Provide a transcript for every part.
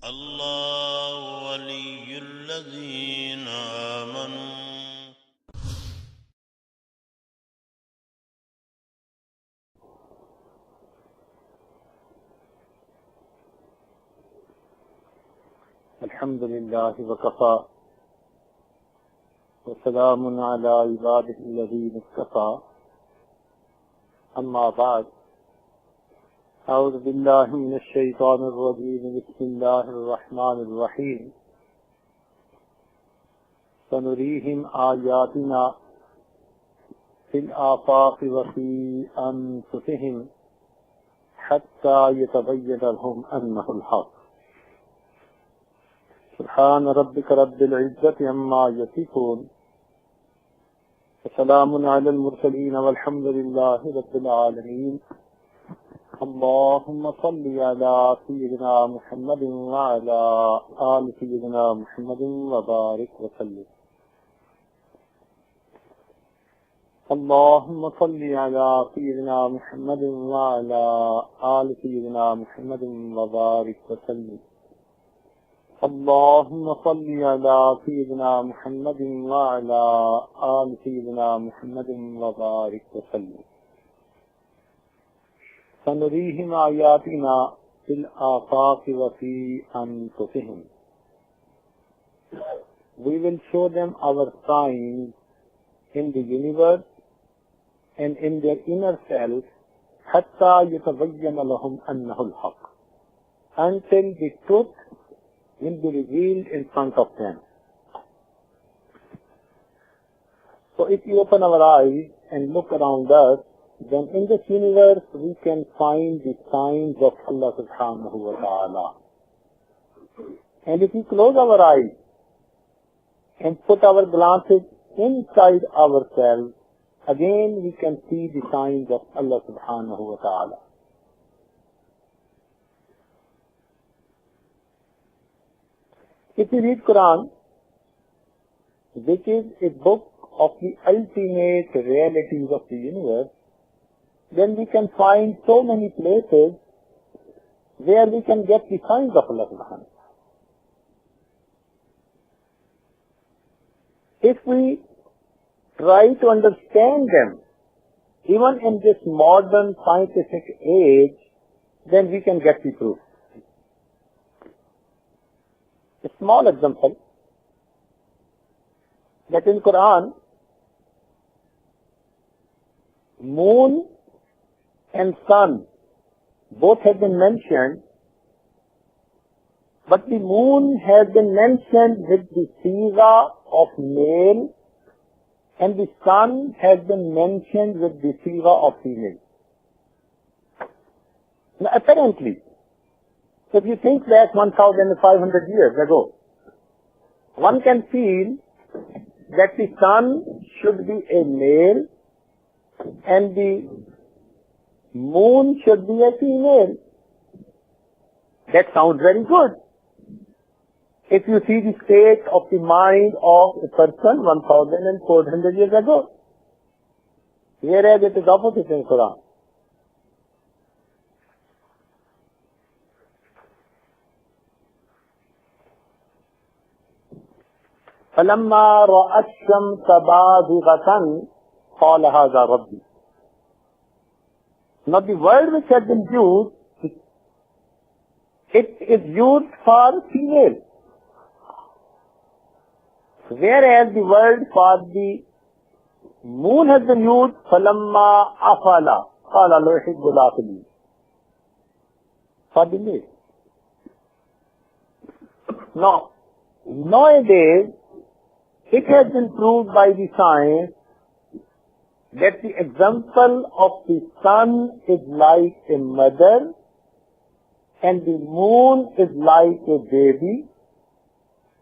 الله ولي الذين آمنوا الحمد لله وكفى وسلام على عباده الذين اصطفى أما بعد أعوذ بالله من الشيطان الرجيم بسم الله الرحمن الرحيم سنريهم آياتنا في الآفاق وفي أنفسهم حتى يتبين لهم أنه الحق سبحان ربك رب العزة عما يصفون وسلام على المرسلين والحمد لله رب العالمين اللهم صل على سيدنا محمد وعلى آل سيدنا محمد وبارك وسلم اللهم صل على سيدنا محمد وعلى آل سيدنا محمد وبارك وسلم اللهم صل على سيدنا محمد وعلى آل سيدنا محمد وبارك وسلم سنريهم آياتنا في الآفاق وفي أنفسهم. We will show them our signs in the universe and in their inner self حتى يتبين لهم أنه الحق, until the truth will be revealed in front of them. So if you open our eyes and look around us, then in this universe we can find the signs of Allah subhanahu wa ta'ala. And if we close our eyes and put our glances inside ourselves, again we can see the signs of Allah subhanahu wa ta'ala. If you read Quran, which is a book of the ultimate realities of the universe, then we can find so many places where we can get the signs of Allah subhanahu wa ta'ala. If we try to understand them, even in this modern scientific age, then we can get the proof. A small example, that in Quran, moon and sun both have been mentioned, but the moon has been mentioned with the sigha of male and the sun has been mentioned with the sigha of female. Now apparently, if you think back 1,500 years ago, one can feel that the sun should be a male and the moon should be a female. That sounds very good. If you see the state of the mind of a person 1,400 years ago, whereas it is opposite in Quran. فَلَمَّا رَأَى الشَّمْسَ بَازِغَةً قَالَ هَذَا رَبِّي. Now the word which has been used, it is used for female, whereas the word for the moon has been used فَلَمَّا أَفَلَ قَالَ لَا أُحِبُّ الْآفِلِينَ, for the male. Now, nowadays, it has been proved by the science that the example of the sun is like a mother and the moon is like a baby.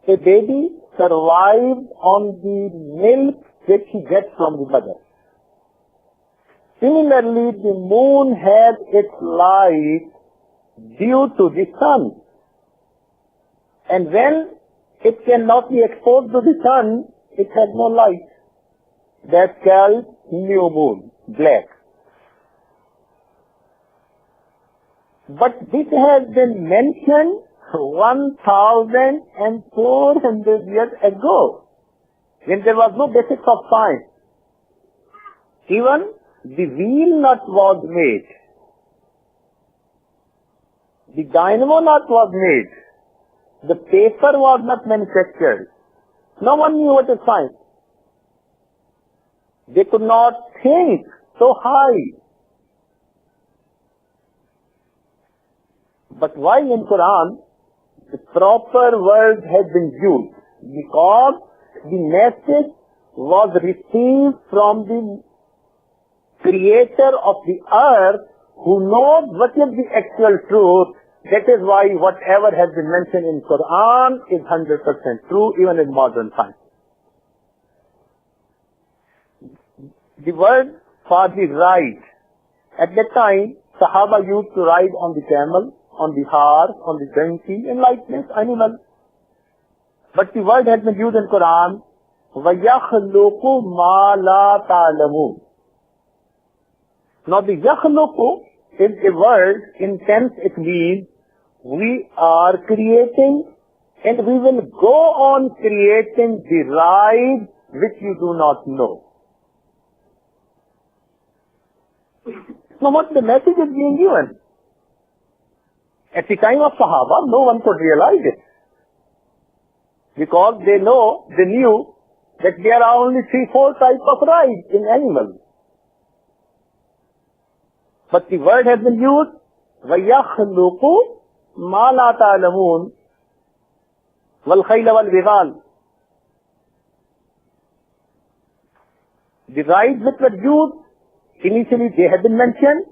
A baby survives on the milk which he gets from the mother. Similarly, the moon has its light due to the sun. And when it cannot be exposed to the sun, it has no light. That's called new moon, black. But this has been mentioned 1,400 years ago, when there was no basics of science. Even the wheel nut was made. The dynamo nut was made. The paper was not manufactured. No one knew what is science. They could not think so high. But why in Quran the proper word has been used? Because the message was received from the creator of the earth, who knows what is the actual truth. That is why whatever has been mentioned in Quran is 100% true, even in modern science. The word for the ride. At that time, Sahaba used to ride on the camel, on the horse, on the donkey, and likeness animal. But the word has been used in Quran, وَيَخْلُقُ مَا لَا تَعْلَمُونَ. Now the yakhluqu is a word, in sense it means we are creating and we will go on creating the ride which you do not know. Now what the message is being given? At the time of Sahaba, no one could realize it. Because they knew that there are only 3-4 types of rides in animals. But the word has been used, وَيَخْلُقُ مَا لَا تَعْلَمُونَ وَالْخَيْلَ وَالْبِغَالِ. The rides which were used, initially they have been mentioned,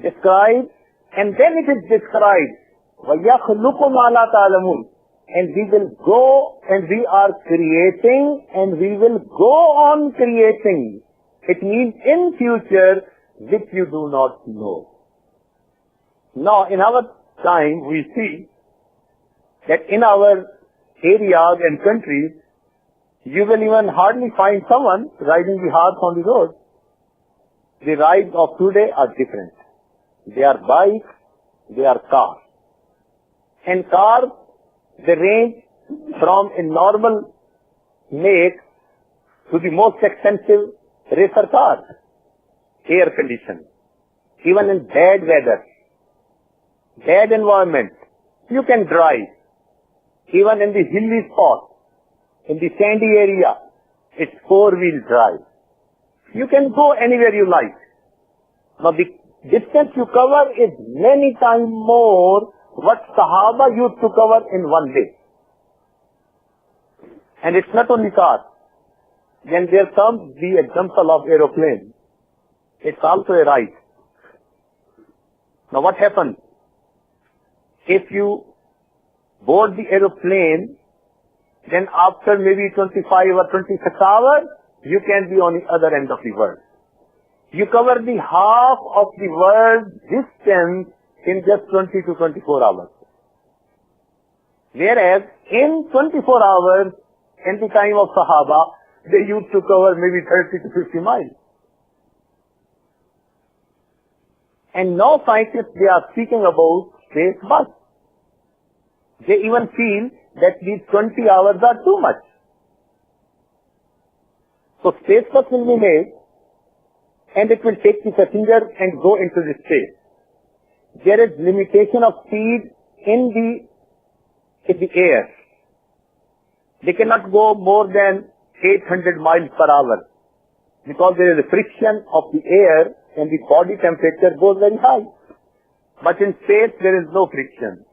described, and then it is described, وَيَخْلُقُ مَا لَا تَعْلَمُونَ. And we will go and we are creating and we will go on creating. It means in future, which you do not know. Now, in our time, we see that in our areas and countries, you will even hardly find someone riding the horse on the road. The rides of today are different. They are bikes, they are cars. And cars, they range from a normal make to the most expensive racer car. Air conditioned, even in bad weather, bad environment, you can drive. Even in the hilly spot, in the sandy area, it's 4-wheel drive. You can go anywhere you like. Now the distance you cover is many times more what Sahaba used to cover in one day. And it's not only cars. Then there comes the example of aeroplane. It's also a ride. Now what happens? If you board the aeroplane, then after maybe 25 or 26 hours, you can be on the other end of the world. You cover the half of the world distance in just 20 to 24 hours. Whereas in 24 hours, in the time of Sahaba, they used to cover maybe 30 to 50 miles. And now scientists, they are speaking about space bus. They even feel that these 20 hours are too much. So space bus will be made and it will take the passenger and go into the space. There is limitation of speed in the air. They cannot go more than 800 miles per hour because there is a friction of the air and the body temperature goes very high. But in space there is no friction.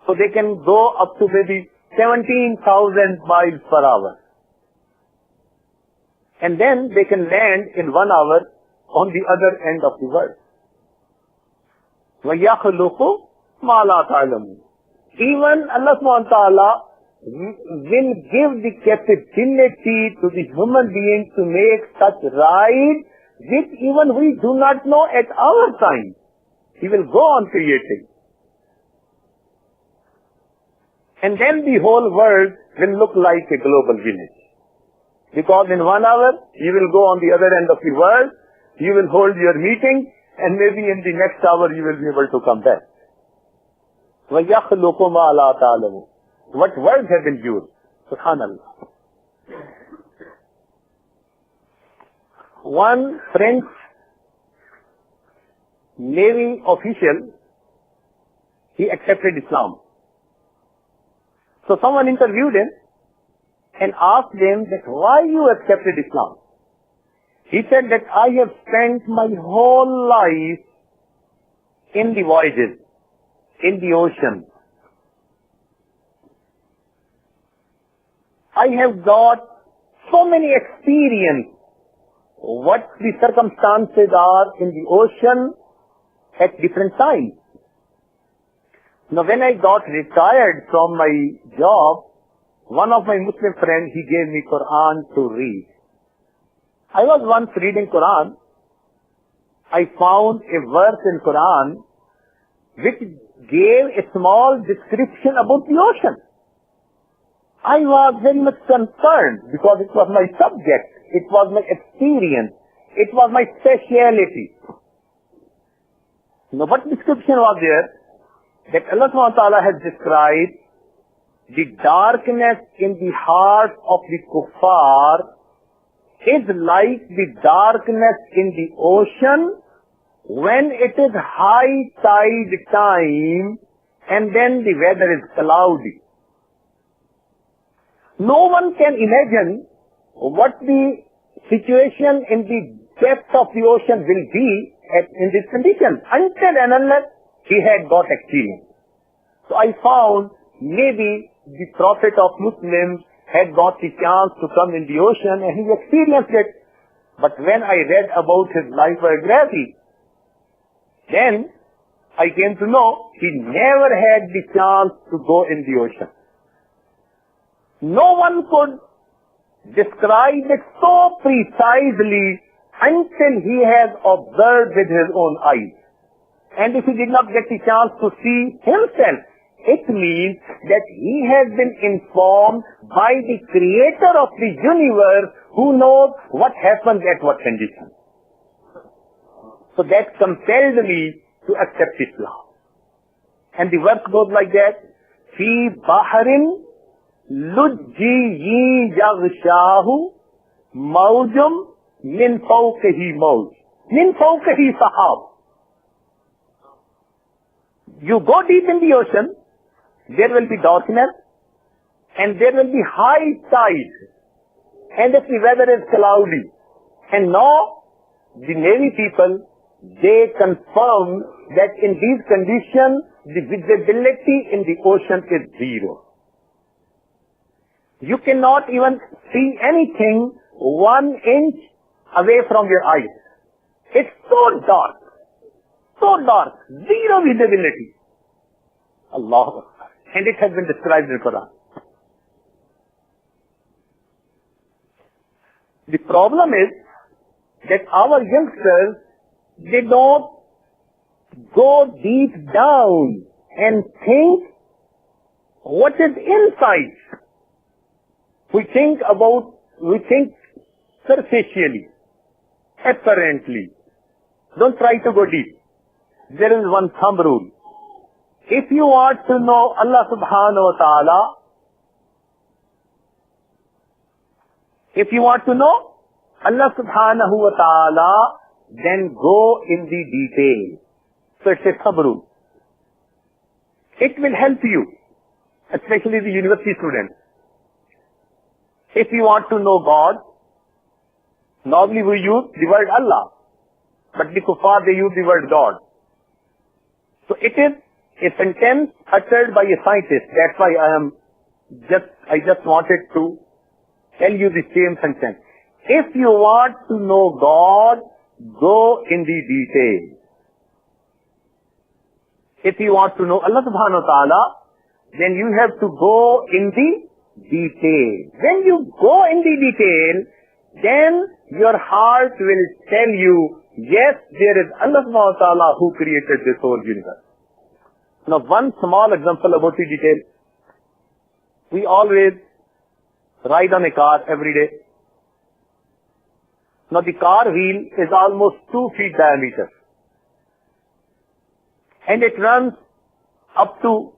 So they can go up to maybe 17,000 miles per hour. And then they can land in 1 hour on the other end of the world. وَيَخْلُقُ مَا لَا تَعْلَمُونَ. Even Allah subhanahu wa ta'ala will give the capability to the human being to make such rides which even we do not know at our time. He will go on creating. And then the whole world will look like a global village. Because in 1 hour, you will go on the other end of the world, you will hold your meeting, and maybe in the next hour you will be able to come back. وَيَخْلُقُ مَا لَا تَعْلَمُونَ. What words have been used? Subhanallah. One French Navy official, he accepted Islam. So someone interviewed him and asked him that why you accepted Islam. He said that I have spent my whole life in the voyages, in the ocean. I have got so many experience what the circumstances are in the ocean at different times. Now when I got retired from my job, one of my Muslim friends, he gave me Quran to read. I was once reading Quran. I found a verse in Quran which gave a small description about the ocean. I was very much concerned because it was my subject, it was my experience, it was my speciality. Now what description was there? That Allah subhanahu wa ta'ala has described the darkness in the heart of the kuffar is like the darkness in the ocean when it is high tide time and then the weather is cloudy. No one can imagine what the situation in the depth of the ocean will be in this condition until and unless he had got experience. So I found maybe the Prophet of Muslims had got the chance to come in the ocean and he experienced it. But when I read about his life biography, then I came to know he never had the chance to go in the ocean. No one could describe it so precisely until he has observed with his own eyes. And if he did not get the chance to see himself, it means that he has been informed by the creator of the universe who knows what happens at what condition. So that compelled me to accept Islam. And the verse goes like that, Fi baharin lujji yaghshahu mawjum min fawqihi mawj. Min fawqihi sahab. You go deep in the ocean, there will be darkness and there will be high tide and if the weather is cloudy. And now the Navy people, they confirm that in these conditions the visibility in the ocean is zero. You cannot even see anything 1 inch away from your eyes. It's so dark, zero visibility. Allah. And it has been described in the Quran. The problem is that our youngsters, they don't go deep down and think what is inside. We think superficially, apparently. Don't try to go deep. There is one thumb rule. If you want to know Allah subhanahu wa ta'ala, if you want to know Allah subhanahu wa ta'ala, then go in the detail. So it's a thumb rule. It will help you, especially the university students. If you want to know God, normally we use the word Allah, but the kuffar, they use the word God. So it is a sentence uttered by a scientist. That's why I just wanted to tell you the same sentence. If you want to know God, go in the detail. If you want to know Allah subhanahu wa ta'ala, then you have to go in the detail. When you go in the detail, then your heart will tell you, yes, there is Allah subhanahu wa ta'ala who created this whole universe. Now one small example about the detail. We always ride on a car every day. Now the car wheel is almost 2 feet diameter. And it runs up to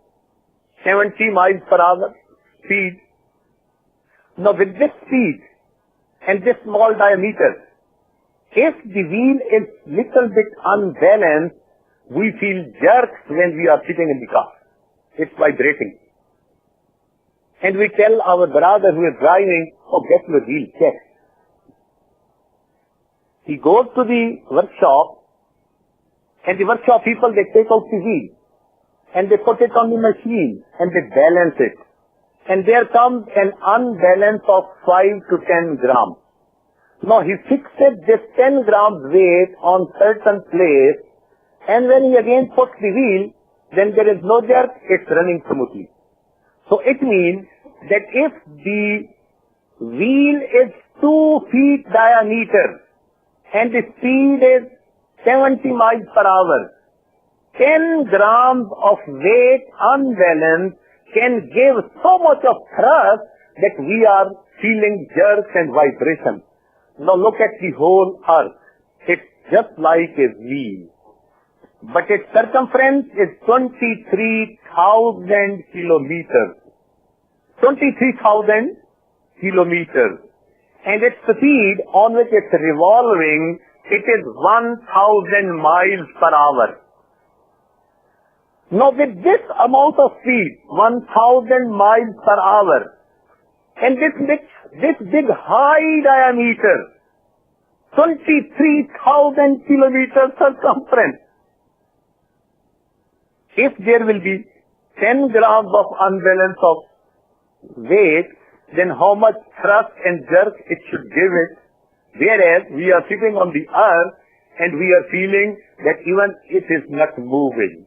70 miles per hour speed. Now with this speed and this small diameter, if the wheel is little bit unbalanced, we feel jerks when we are sitting in the car. It's vibrating. And we tell our brother who is driving, oh, get your wheel checked. He goes to the workshop, and the workshop people, they take out the wheel, and they put it on the machine, and they balance it. And there comes an unbalance of 5 to 10 grams. Now he fixes this 10 grams weight on certain place, and when he again puts the wheel, then there is no jerk, it's running smoothly. So it means that if the wheel is 2 feet diameter, and the speed is 70 miles per hour, 10 grams of weight unbalanced can give so much of thrust that we are feeling jerks and vibrations. Now look at the whole earth. It's just like a wheel. But its circumference is 23,000 kilometers. 23,000 kilometers. And its speed on which it's revolving, it is 1,000 miles per hour. Now with this amount of speed, 1,000 miles per hour, and this big high diameter, 23,000 kilometers circumference, if there will be 10 grams of unbalance of weight, then how much thrust and jerk it should give it, whereas we are sitting on the earth and we are feeling that even it is not moving.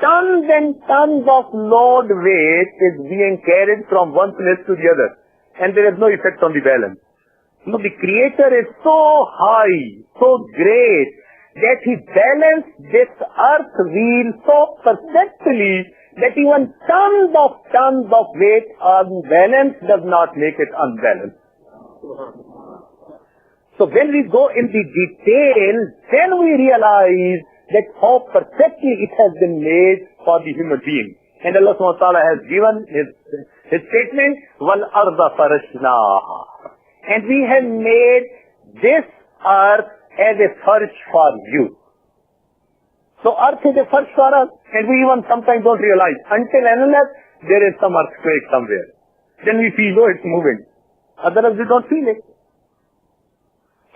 Tons and tons of load weight is being carried from one place to the other, and there is no effect on the balance. No, the Creator is so high, so great, that He balanced this earth wheel so perfectly that even tons of weight unbalanced does not make it unbalanced. So when we go in the details, then we realize that how perfectly it has been made for the human being. And Allah subhanahu wa ta'ala has given His statement, وَالْأَرْضَ فَرَشْنَاهَا. And we have made this earth as a first for you. So earth is a first for us, and we even sometimes don't realize until and unless there is some earthquake somewhere. Then we feel, oh, it's moving. Otherwise we don't feel it.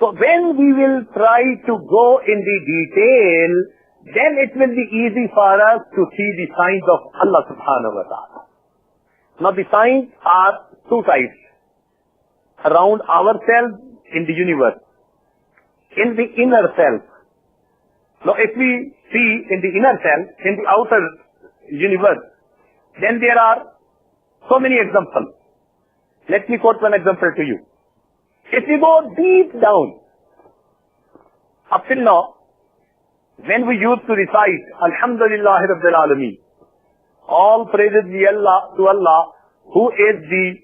So when we will try to go in the detail, then it will be easy for us to see the signs of Allah subhanahu wa ta'ala. Now the signs are two types. Around ourselves in the universe. In the inner self. Now if we see in the inner self, in the outer universe, then there are so many examples. Let me quote one example to you. If we go deep down, up till now, when we used to recite, Alhamdulillah Rabbil Alameen, all praises be to Allah, who is the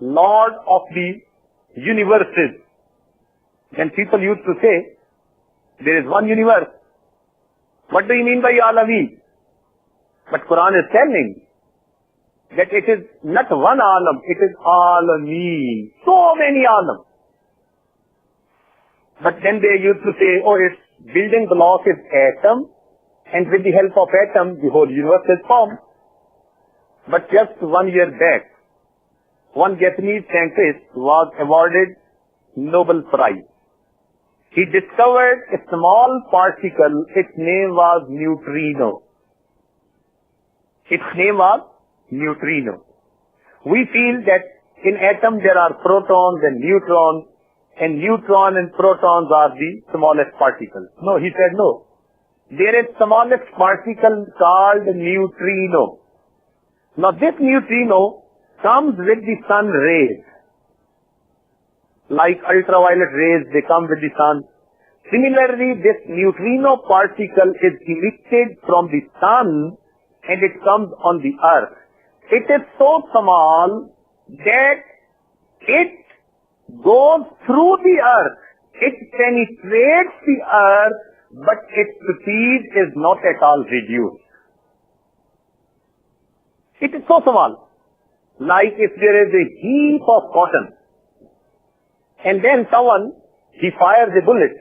Lord of the universes. Then people used to say, there is one universe. What do you mean by Alameen? But Quran is telling that it is not one alam, it is alameen. So many alam. But then they used to say, oh, its building block is atom, and with the help of atom, the whole universe is formed. But just 1 year back, one Japanese scientist was awarded Nobel Prize. He discovered a small particle, its name was neutrino. Its name was neutrino. We feel that in atom there are protons and neutrons, and neutron and protons are the smallest particles. No, he said no. There is smallest particle called neutrino. Now this neutrino comes with the sun rays. Like ultraviolet rays, they come with the sun. Similarly, this neutrino particle is emitted from the sun and it comes on the earth. It is so small that it goes through the earth. It penetrates the earth, but its speed is not at all reduced. It is so small. Like if there is a heap of cotton, and then someone, he fires a bullet.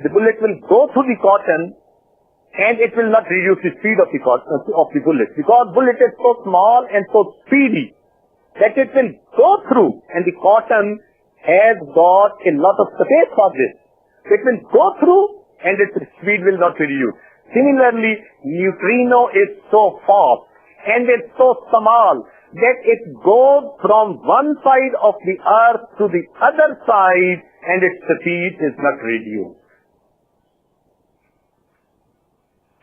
The bullet will go through the cotton, and it will not reduce the speed of the bullet, because bullet is so small and so speedy that it will go through, and the cotton has got a lot of space for this. It will go through, and its speed will not reduce. Similarly, neutrino is so fast and it's so small that it goes from one side of the earth to the other side, and its speed is not reduced.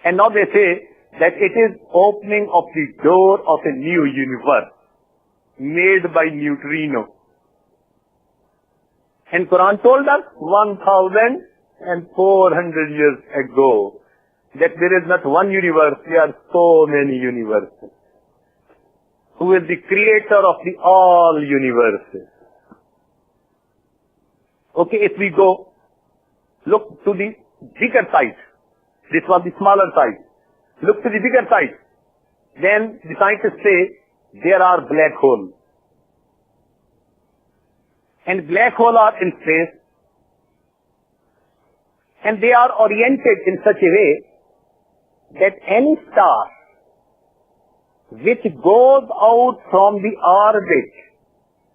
And now they say that it is opening of the door of a new universe made by neutrino. And Quran told us 1,400 years ago that there is not one universe, there are so many universes. Who is the creator of the all universes? Okay, if we go, look to the bigger side. This was the smaller side. Look to the bigger side. Then the scientists say there are black holes. And black holes are in space. And they are oriented in such a way that any star which goes out from the orbit,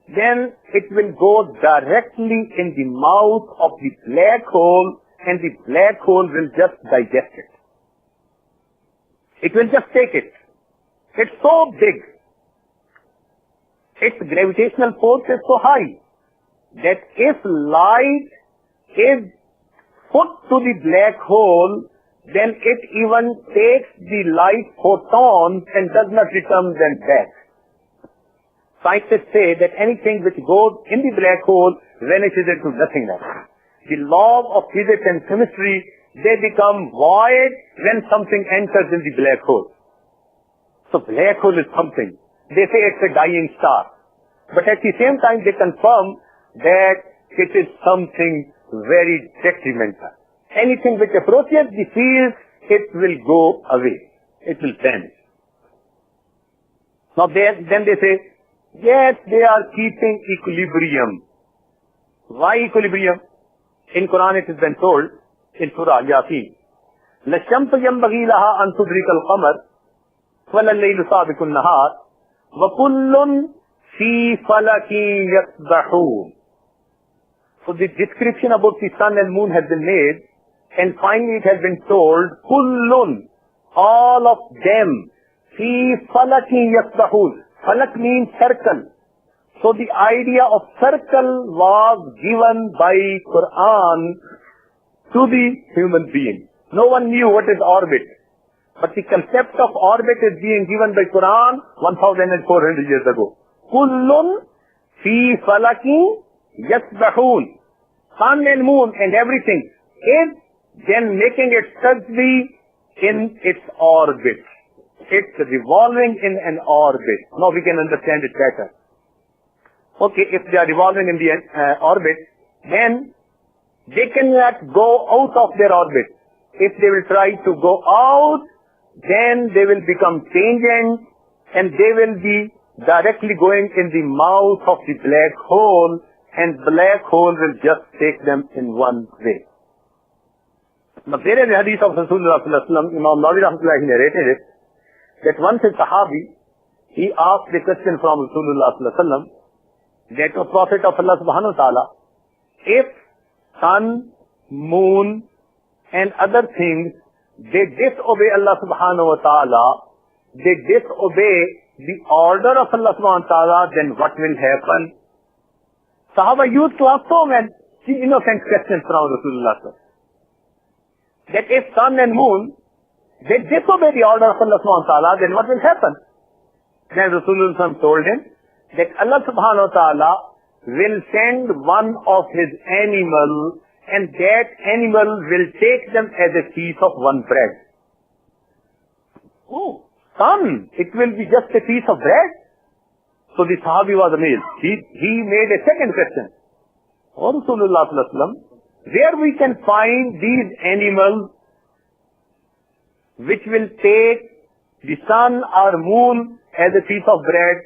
then it will go directly in the mouth of the black hole, and the black hole will just digest it. It will just take it. It's so big. Its gravitational force is so high that if light is put to the black hole, then it even takes the light photons and does not return them back. Scientists say that anything which goes in the black hole vanishes into nothingness. The laws of physics and chemistry, they become void when something enters in the black hole. So black hole is something. They say it's a dying star. But at the same time they confirm that it is something very detrimental. Anything which approaches the field, it will go away. It will vanish. Now then they say, yes, they are keeping equilibrium. Why equilibrium? In Quran it has been told, in Surah Yasin, لَشَّمْسُ يَنْبَغِي لَهَا أَن تُدْرِكَ الْقَمَرَ وَلَا اللَّيْلُ سَابِقُ النَّهَارِ وَكُلٌّ فِي فَلَكٍ يَسْبَحُونَ. So the description about the sun and moon has been made, and finally it has been told, kullun, all of them, fi falaki yasbahun. Falak means circle. So the idea of circle was given by Quran to the human being. No one knew what is orbit. But the concept of orbit is being given by Quran 1,400 years ago. Kullun fi falaki yasbahun. Sun and moon and everything is then making its tasbih in its orbit. It's revolving in an orbit. Now we can understand it better. Okay, if they are revolving in the orbit, then they cannot go out of their orbit. If they will try to go out, then they will become tangent, and they will be directly going in the mouth of the black hole, and black hole will just take them in one way. Now there is a hadith of Rasulullah sallallahu alaihi wasallam, Imam Nawawi rahmatullah narrated it, that once a Sahabi, he asked the question from Rasulullah sallallahu alaihi wasallam, that a Prophet of Allah subhanahu wa ta'ala, if sun, moon and other things, they disobey Allah subhanahu wa ta'ala, they disobey the order of Allah subhanahu wa ta'ala, then what will happen? Sahaba used to ask so many innocent questions from Rasulullah sallallahu alaihi wasallam. That if sun and moon, they disobey the order of Allah subhanahu wa ta'ala, then what will happen? Then Rasulullah told him that Allah subhanahu wa ta'ala will send one of his animals, and that animal will take them as a piece of one bread. Oh, sun, it will be just a piece of bread? So the Sahabi was amazed. He made a second question. Oh Rasulullah sallallahu alaihi wasallam, where we can find these animals which will take the sun or moon as a piece of bread,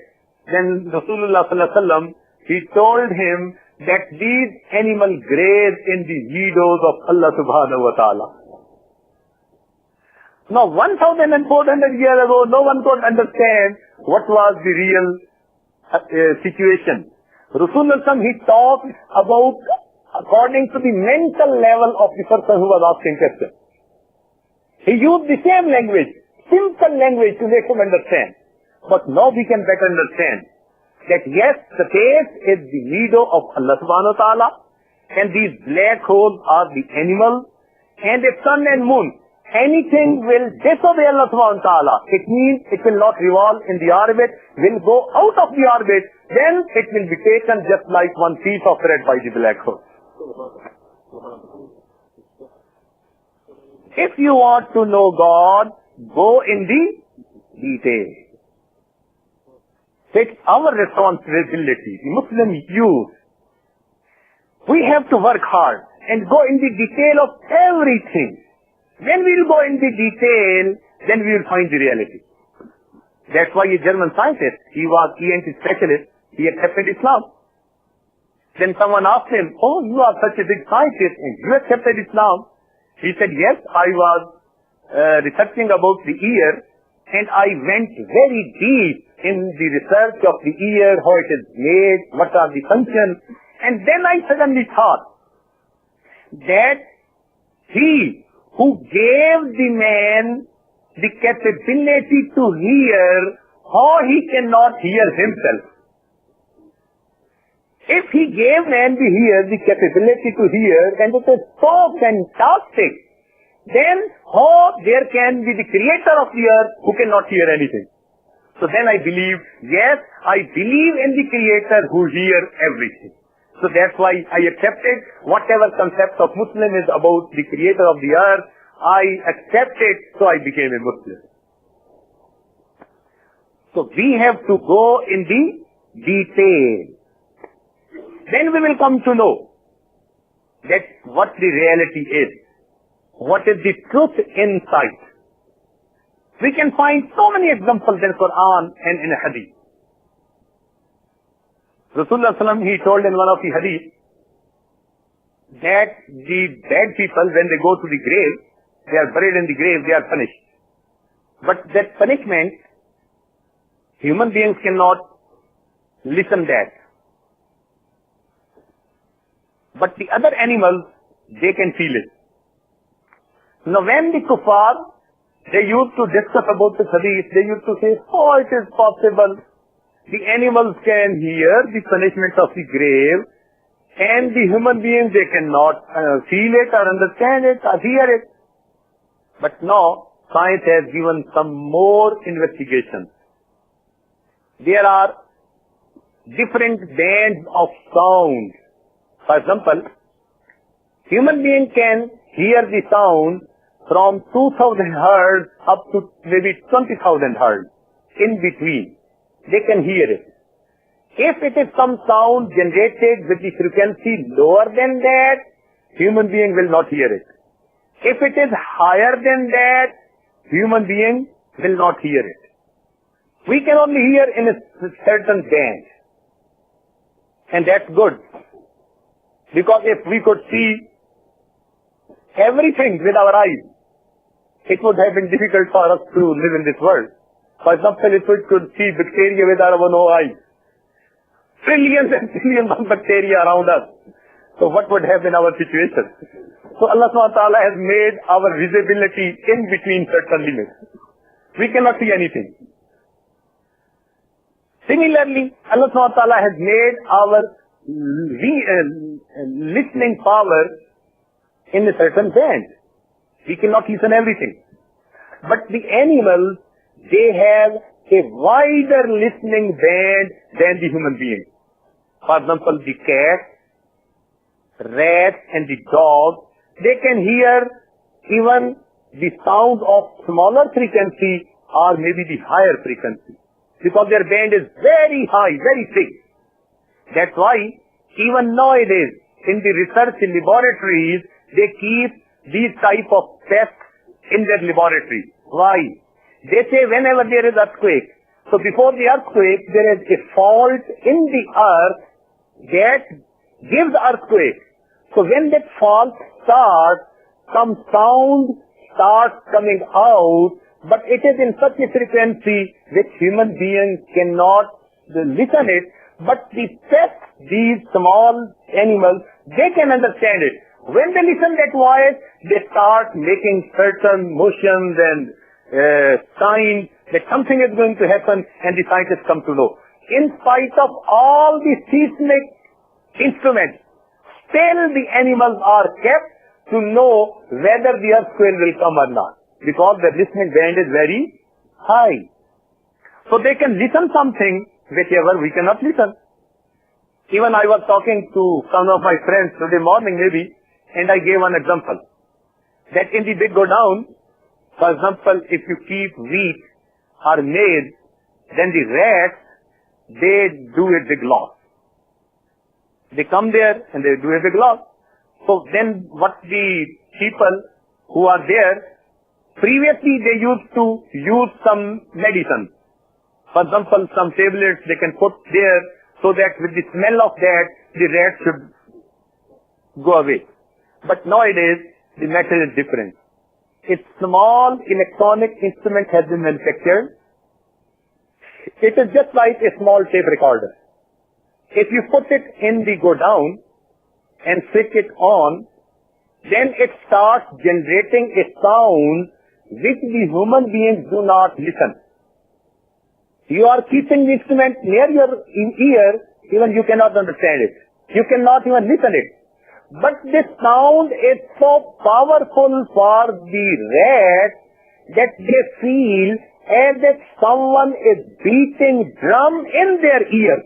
then Rasulullah sallallahu alaihi wasallam, he told him that these animals graze in the meadows of Allah subhanahu wa ta'ala. Now 1,400 years ago, no one could understand what was the real situation. Rasulullah sallallahu alaihi wasallam, he talked about according to the mental level of the person who was asking question. He used the same language, simple language to make him understand. But now we can better understand that yes, the face is the meadow of Allah subhanahu wa ta'ala, and these black holes are the animals, and the sun and moon, anything will disobey Allah subhanahu wa ta'ala. It means it will not revolve in the orbit, will go out of the orbit, then it will be taken just like one piece of bread by the black hole. If you want to know God, go in the detail. It's our responsibility, the Muslim youth. We have to work hard and go in the detail of everything. When we will go in the detail, then we will find the reality. That's why a German scientist, he was ENT specialist, he accepted Islam. Then someone asked him, oh, you are such a big scientist and you accepted Islam. He said, yes, I was researching about the ear, and I went very deep in the research of the ear, how it is made, what are the functions. And then I suddenly thought that he who gave the man the capability to hear, how he cannot hear himself. If he gave man the capability to hear, and it is so fantastic, then how there can be the creator of the earth who cannot hear anything? So then I believe, yes, I believe in the creator who hears everything. So that's why I accepted whatever concept of Muslim is about the creator of the earth, I accepted, so I became a Muslim. So we have to go in the detail. Then we will come to know that what the reality is. What is the truth inside? We can find so many examples in Quran and in Hadith. Rasulullah sallallahu alaihi wasallam, he told in one of the Hadith that the bad people, when they go to the grave, they are buried in the grave, they are punished. But that punishment, human beings cannot listen that. But the other animals, they can feel it. Now when the kuffar, they used to discuss about the hadith, they used to say, oh, it is possible. The animals can hear the punishment of the grave, and the human beings, they cannot feel it or understand it or hear it. But now, science has given some more investigations. There are different bands of sound. For example, human being can hear the sound from 2,000 hertz up to maybe 20,000 hertz. In between, they can hear it. If it is some sound generated with the frequency lower than that, human being will not hear it. If it is higher than that, human being will not hear it. We can only hear in a certain band. And that's good. Because if we could see everything with our eyes, it would have been difficult for us to live in this world. For example, if we could see bacteria with our own eyes, trillions and trillions of bacteria around us, so what would have been our situation? So Allah subhanahu wa ta'ala has made our visibility in between certain limits. We cannot see anything. Similarly, Allah subhanahu wa ta'ala has made our listening power in a certain band. We cannot listen everything. But the animals, they have a wider listening band than the human being. For example, the cat, rat and the dog, they can hear even the sound of smaller frequency or maybe the higher frequency. Because their band is very high, very thick. That's why even nowadays in the research laboratories, they keep these type of tests in their laboratory. Why? They say whenever there is earthquake So before the earthquake, there is a fault in the earth that gives earthquake. So when that fault starts, some sound starts coming out, but it is in such a frequency which human beings cannot listen it, but the pests, these small animals, they can understand it. When they listen that voice, they start making certain motions and signs that something is going to happen, and the scientists come to know. In spite of all the seismic instruments, still the animals are kept to know whether the earthquake will come or not, because the listening band is very high. So they can listen something whichever we cannot listen. Even I was talking to some of my friends today morning maybe, and I gave one example. That in the big go down, for example, if you keep wheat or maize, then the rats, they do a big loss. They come there and they do a big loss. So then what the people who are there, previously they used to use some medicine. For example, some tablets they can put there so that with the smell of that, the rats should go away. But nowadays, the matter is different. A small electronic instrument has been manufactured. It is just like a small tape recorder. If you put it in the go down and switch it on, then it starts generating a sound which the human beings do not listen. You are keeping the instrument near your ear, even you cannot understand it. You cannot even listen it. But this sound is so powerful for the rat that they feel as if someone is beating drum in their ear.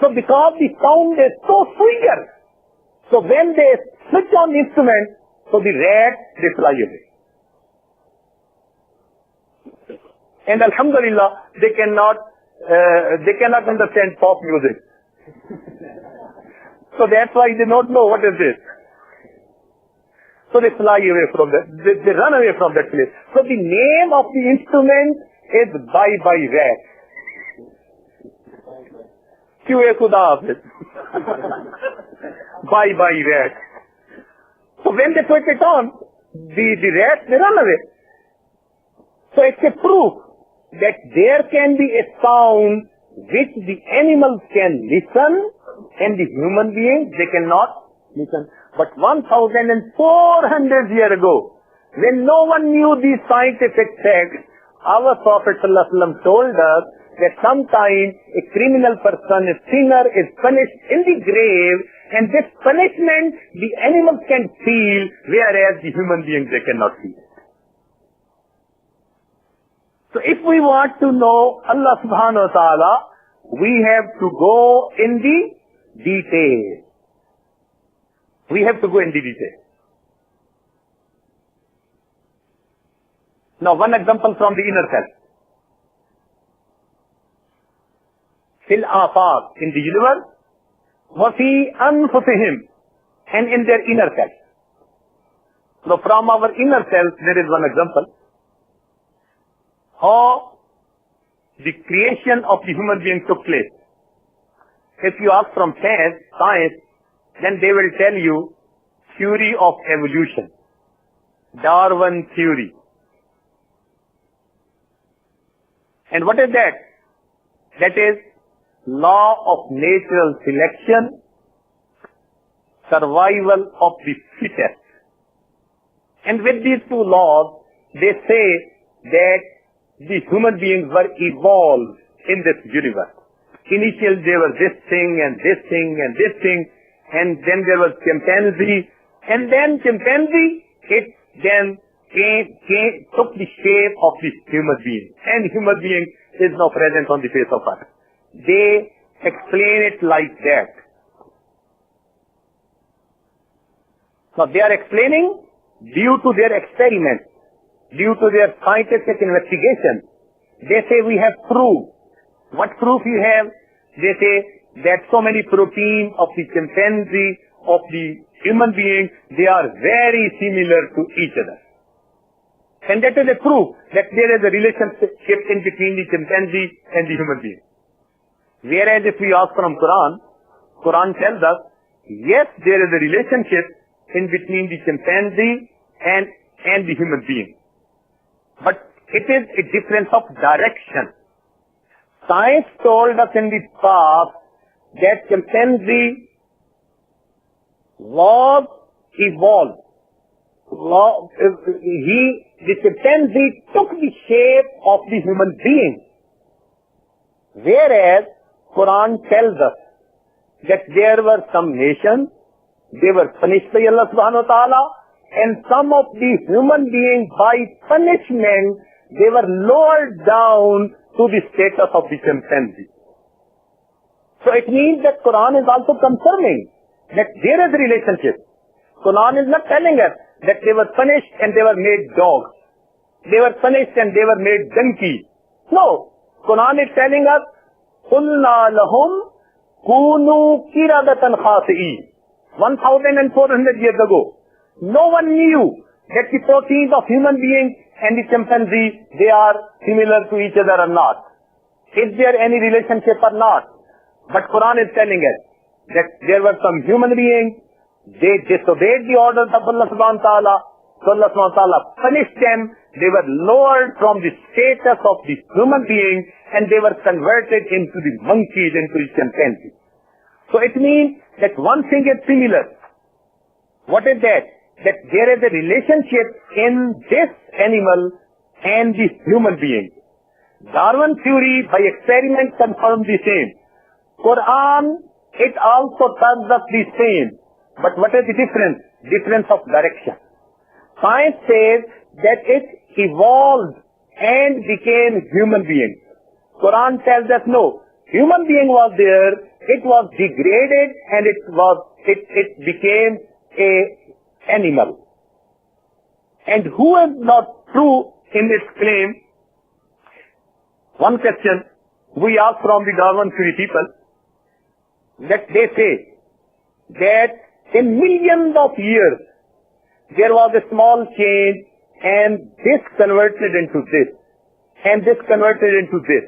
So because the sound is so clear, so when they switch on the instrument, so the rats, they fly away. And alhamdulillah, they cannot understand pop music. So that's why they don't know what is this. So they fly away from that. They run away from that place. So the name of the instrument is Bye-Bye Rat. QA Khuda Hafiz. Bye-Bye Rat. So when they put it on, the rats, they run away. So it's a proof that there can be a sound which the animals can listen and the human beings, they cannot listen. But 1,400 years ago, when no one knew these scientific facts, our Prophet ﷺ told us that sometime a criminal person, a sinner, is punished in the grave, and this punishment the animals can feel, whereas the human beings, they cannot feel. So if we want to know Allah subhanahu wa ta'ala, we have to go in the detail. We have to go in the detail. Now one example from the inner self. Fil afaq, in the universe, wa fi anfusihim, and in their inner self. So from our inner self, there is one example. How the creation of the human being took place. If you ask from science, then they will tell you theory of evolution, Darwin theory. And what is that? That is law of natural selection, survival of the fittest. And with these two laws, they say that the human beings were evolved in this universe. Initially there was this thing and this thing and this thing, and then there was chimpanzee, and then chimpanzee, it then took the shape of the human being, and human being is now present on the face of earth. They explain it like that. Now they are explaining due to their experiments, due to their scientific investigation. They say we have proof. What proof you have? They say that so many proteins of the chimpanzee, of the human being, they are very similar to each other. And that is a proof that there is a relationship in between the chimpanzee and the human being. Whereas if we ask from Quran, Quran tells us, yes, there is a relationship in between the chimpanzee and the human being. But it is a difference of direction. Science told us in the past that chimpanzee was evolved. The chimpanzee took the shape of the human being. Whereas Quran tells us that there were some nations, they were punished by Allah subhanahu wa ta'ala, and some of the human beings by punishment, they were lowered down to the status of the chimpanzee. So it means that Quran is also confirming that there is a relationship. Quran is not telling us that they were punished and they were made dogs. They were punished and they were made donkeys. No. Quran is telling us, قُلْنَا لَهُمْ كُونُوا كِرَدَةً خَاسِئِينَ. 1,400 years ago, no one knew that the proteins of human beings and the chimpanzee, they are similar to each other or not. Is there any relationship or not? But Quran is telling us that there were some human beings, they disobeyed the orders of Allah subhanahu wa ta'ala, so Allah subhanahu wa ta'ala punished them, they were lowered from the status of the human being and they were converted into the monkeys, into the chimpanzees. So it means that one thing is similar. What is that? That there is a relationship in this animal and the human being. Darwin theory by experiment confirmed the same. Quran, it also tells us the same. But what is the difference? Difference of direction. Science says that it evolved and became human beings. Quran tells us no. Human being was there, it was degraded and it became a animal. And who is not true in this claim? One question we ask from the Darwin theory people, that they say that in millions of years there was a small change and this converted into this and this converted into this.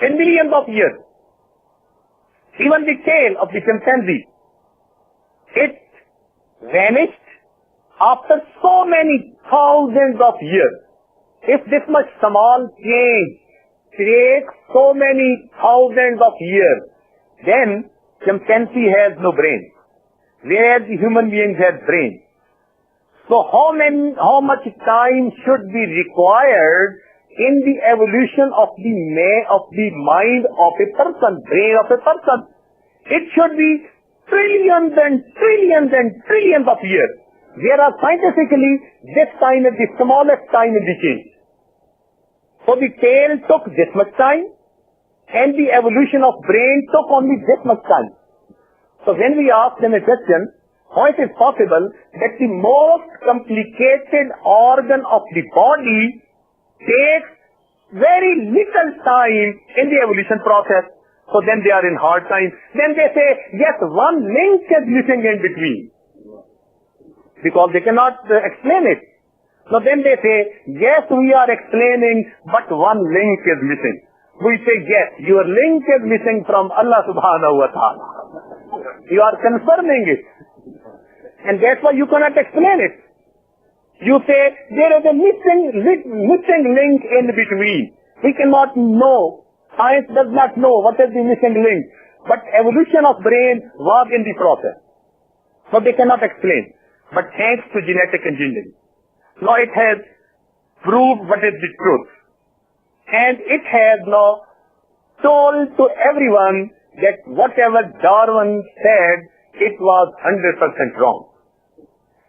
In millions of years. Even the tail of the chimpanzee, it vanished after so many thousands of years. If this much small change takes so many thousands of years, then chimpanzee has no brain, whereas the human beings have brain. So how much time should be required in the evolution of the mind of a person, brain of a person? It should be trillions and trillions and trillions of years. Whereas scientifically, this time is the smallest time in the change. So the tail took this much time, and the evolution of brain took only this much time. So when we ask them a question, how it is possible that the most complicated organ of the body takes very little time in the evolution process, so then they are in hard time. Then they say, yes, one link is missing in between, because they cannot explain it. So then they say, yes, we are explaining, but one link is missing. We say, yes, your link is missing from Allah subhanahu wa ta'ala. You are confirming it. And that's why you cannot explain it. You say, there is a missing link in between. We cannot know. Science does not know what is the missing link. But evolution of brain was in the process. So they cannot explain. But thanks to genetic engineering, now it has proved what is the truth. And it has now told to everyone that whatever Darwin said, it was 100% wrong.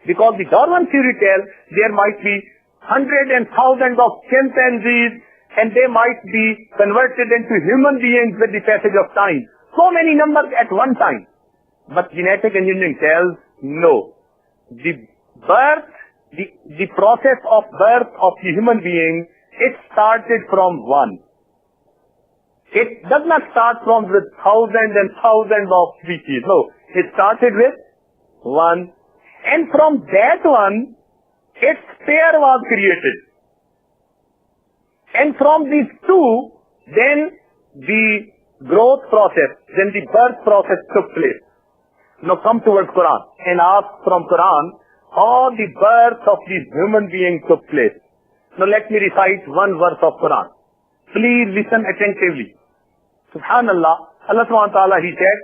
Because the Darwin theory tells there might be hundreds and thousands of chimpanzees and they might be converted into human beings with the passage of time. So many numbers at one time. But genetic engineering tells no. The process of birth of the human being, it started from one. It does not start from with thousands and thousands of species. No, it started with one. And from that one, its pair was created. And from these two, then the growth process, then the birth process took place. Now come towards Quran and ask from Quran how the birth of these human beings took place. Now let me recite one verse of Quran. Please listen attentively. Subhanallah, Allah subhanahu wa ta'ala, He said,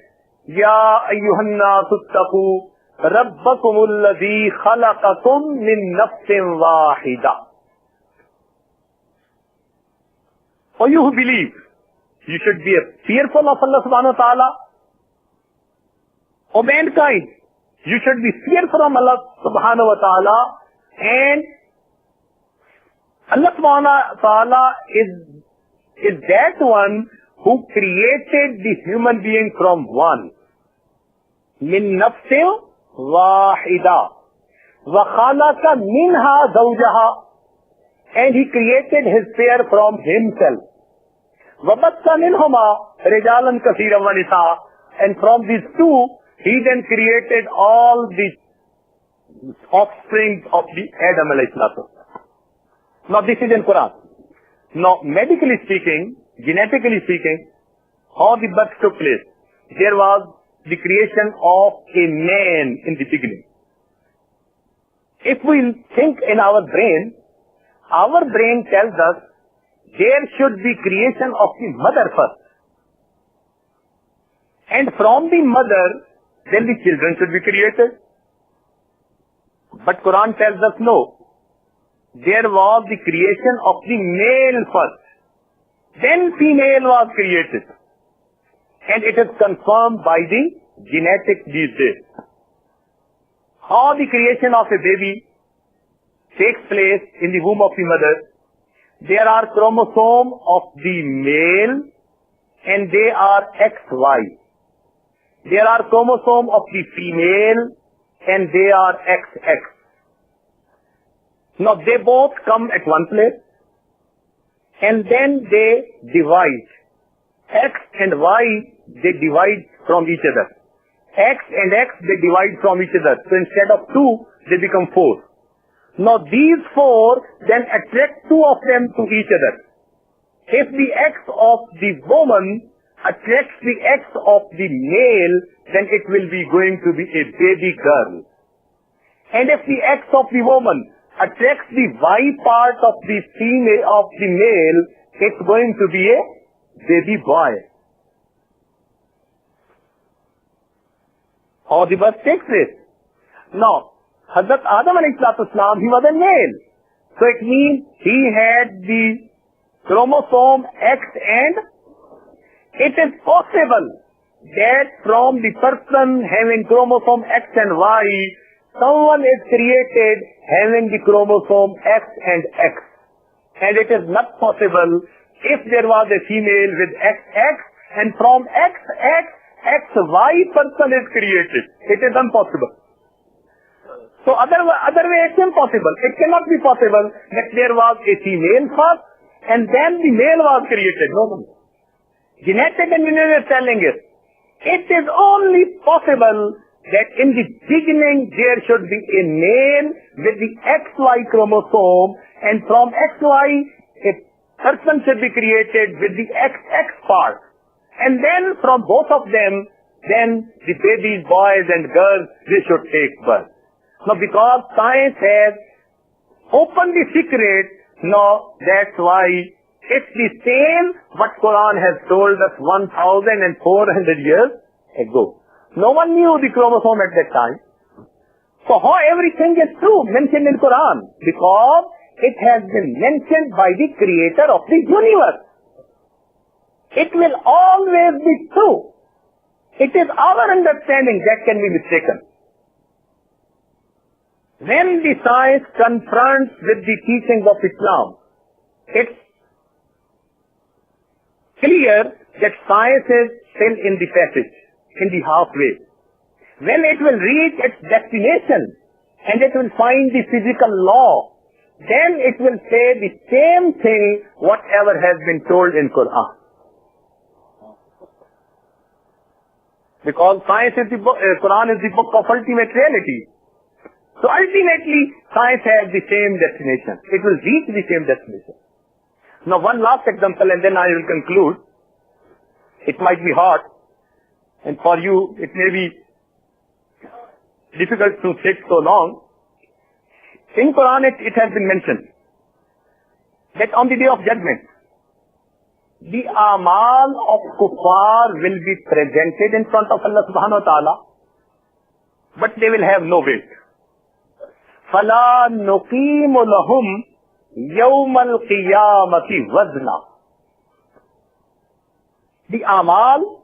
Ya ayyuhan nasu ttaqu rabbakum alladhi khalaqakum min nafsin wahida. For you who believe, you should be fearful of Allah subhanahu wa ta'ala. O mankind, you should be fearful of Allah subhanahu wa ta'ala, and Allah subhanahu wa ta'ala is that one who created the human being from one. Min nafsin wahida. Wa khalaqa minha zawjaha. And He created his pair from himself. Wa batta minhuma rijalan kathiran wa nisaa. And from these two, He then created all the offspring of the Adam alayhi salatu. Now this is in Quran. Now medically speaking, genetically speaking, how the birth took place. There was the creation of a man in the beginning. If we think in our brain tells us there should be creation of the mother first. And from the mother, then the children should be created. But Quran tells us no. There was the creation of the male first. Then female was created. And it is confirmed by the genetics these days. How the creation of a baby takes place in the womb of the mother. There are chromosomes of the male and they are XY. There are chromosomes of the female and they are XX. Now they both come at one place and then they divide. X and Y, they divide from each other. X and X, they divide from each other. So instead of 2, they become 4. Now these 4 then attract 2 of them to each other. If the X of the woman attracts the X of the male, then it will be going to be a baby girl. And if the X of the woman attracts the Y part of the female of the male, it's going to be a baby boy. How the birth takes place. Now, Hazrat Adam alayhi salatu wasalam, he was a male. So it means he had the chromosome X, and it is possible that from the person having chromosome X and Y, someone is created having the chromosome X and X. And it is not possible if there was a female with XX and from XX, XY person is created. It is impossible. So other way it's impossible. It cannot be possible that there was a female first and then the male was created. No. Genetic engineering is telling us it is only possible that in the beginning there should be a male with the XY chromosome, and from XY a person should be created with the XX part. And then from both of them, then the babies, boys and girls, they should take birth. Now because science has opened the secret, now that's why it's the same what Quran has told us 1,400 years ago. No one knew the chromosome at that time. So how everything is true mentioned in Quran? Because it has been mentioned by the creator of the universe. It will always be true. It is our understanding that can be mistaken. When the science confronts with the teachings of Islam, it's clear that science is still in the passage, in the halfway. When it will reach its destination and it will find the physical law, then it will say the same thing whatever has been told in Quran. Because science is the book, Quran is the book of ultimate reality. So ultimately, science has the same destination. It will reach the same destination. Now one last example and then I will conclude. It might be hard and for you it may be difficult to sit so long. In Quran it has been mentioned that on the day of judgment, the amal of kuffar will be presented in front of Allah subhanahu wa ta'ala, but they will have no weight. فَلَا نُقِيمُ لَهُمْ يَوْمَ الْقِيَامَةِ وَزْنًا. The amal,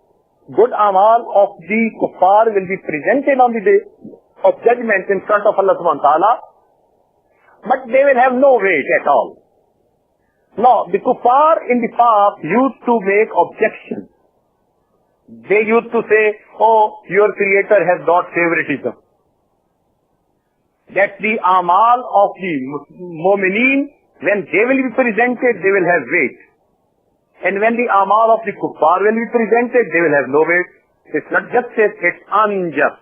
good amal of the kuffar will be presented on the day of judgment in front of Allah subhanahu wa ta'ala, but they will have no weight at all. Now, the kuffar in the past used to make objections. They used to say, oh, your creator has got favoritism. That the amal of the mu'mineen, when they will be presented, they will have weight. And when the amal of the kuffar will be presented, they will have no weight. It's not justice, it's unjust.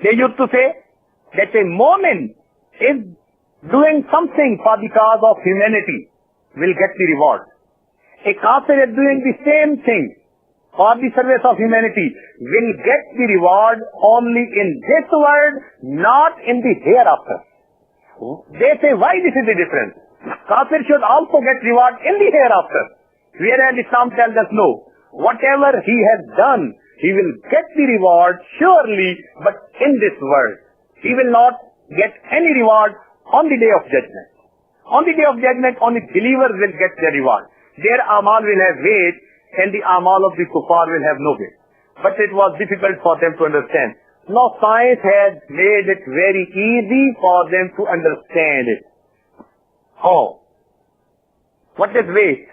They used to say that a mu'min is doing something for the cause of humanity will get the reward. A kafir is doing the same thing for the service of humanity will get the reward only in this world, not in the hereafter. They say, why this is the difference? Kafir should also get reward in the hereafter. Whereas Islam tells us no. Whatever he has done, he will get the reward surely, but in this world. He will not get any reward on the day of judgment. On the day of judgment, only believers will get their reward. Their amal will have weight and the amal of the kuffar will have no weight. But it was difficult for them to understand. Now science has made it very easy for them to understand it. How? What is weight?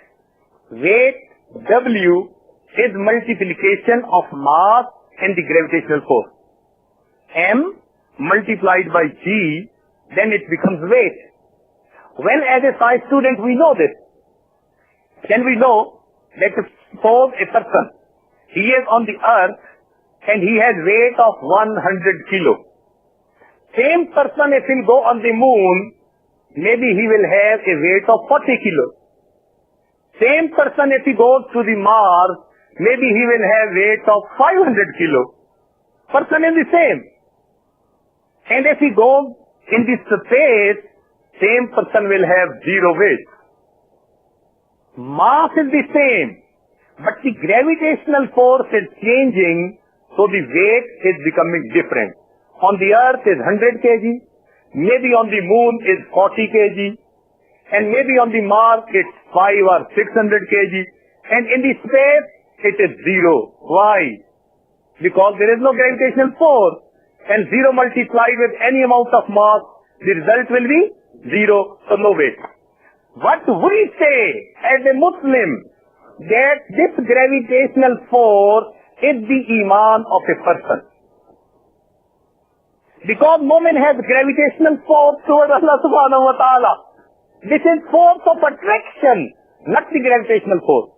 Weight, W, is multiplication of mass and the gravitational force. M multiplied by G, then it becomes weight. When as a science student we know this, then we know that suppose a person, he is on the earth and he has weight of 100 kilo. Same person if he'll go on the moon, maybe he will have a weight of 40 kilo. Same person if he goes to the Mars, maybe he will have weight of 500 kilo. Person is the same. And if he goes in the space, same person will have zero weight. Mass is the same, but the gravitational force is changing, so the weight is becoming different. On the earth is 100 kg, maybe on the moon is 40 kg, and maybe on the Mars it's 5 or 600 kg, and in the space it is zero. Why? Because there is no gravitational force, and zero multiplied with any amount of mass, the result will be zero, so no weight. What we say as a Muslim, that this gravitational force is the iman of a person. Because mu'min has gravitational force towards Allah subhanahu wa ta'ala. This is force of attraction, not the gravitational force.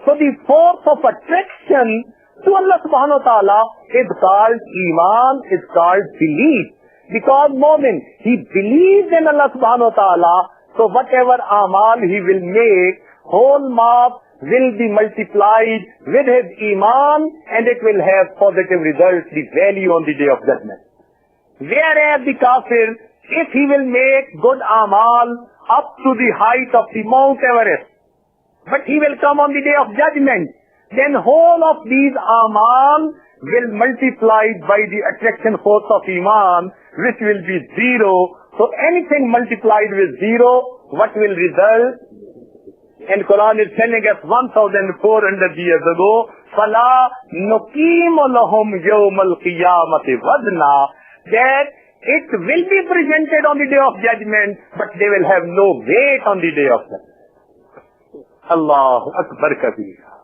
So the force of attraction to Allah subhanahu wa ta'ala is called iman, is called belief. Because mu'min, he believes in Allah subhanahu wa ta'ala, so whatever amal he will make, whole mass will be multiplied with his iman and it will have positive results, the value on the day of judgment. Whereas the kafir, if he will make good amal up to the height of the Mount Everest, but he will come on the day of judgment, then whole of these amal will multiplied by the attraction force of iman, which will be zero. So anything multiplied with zero, what will result? And Quran is telling us 1,400 years ago, فَلَا نُقِيمُ لَهُمْ يَوْمَ الْقِيَامَةِ وَزْنًا, that it will be presented on the day of judgment, but they will have no weight on the day of judgment. Allahu Akbar Kabira.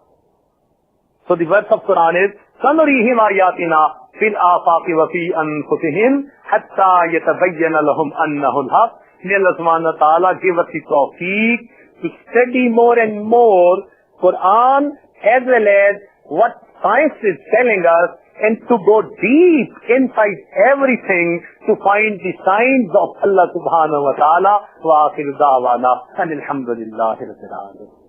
So the verse of Quran is, سَنُرِيهِمْ آيَاتِنَا فِي الْآفَاقِ وَفِي أَنفُسِهِمْ حَتَّى يَتَبَيَّنَ لَهُمْ أَنَّهُ الْحَقُّ. May Allah subhanahu wa ta'ala give us the tawfiq to study more and more Quran as well as what science is telling us and to go deep inside everything to find the signs of Allah subhanahu wa ta'ala. Wa akhiru da'wana and alhamdulillahi rabbil alamin.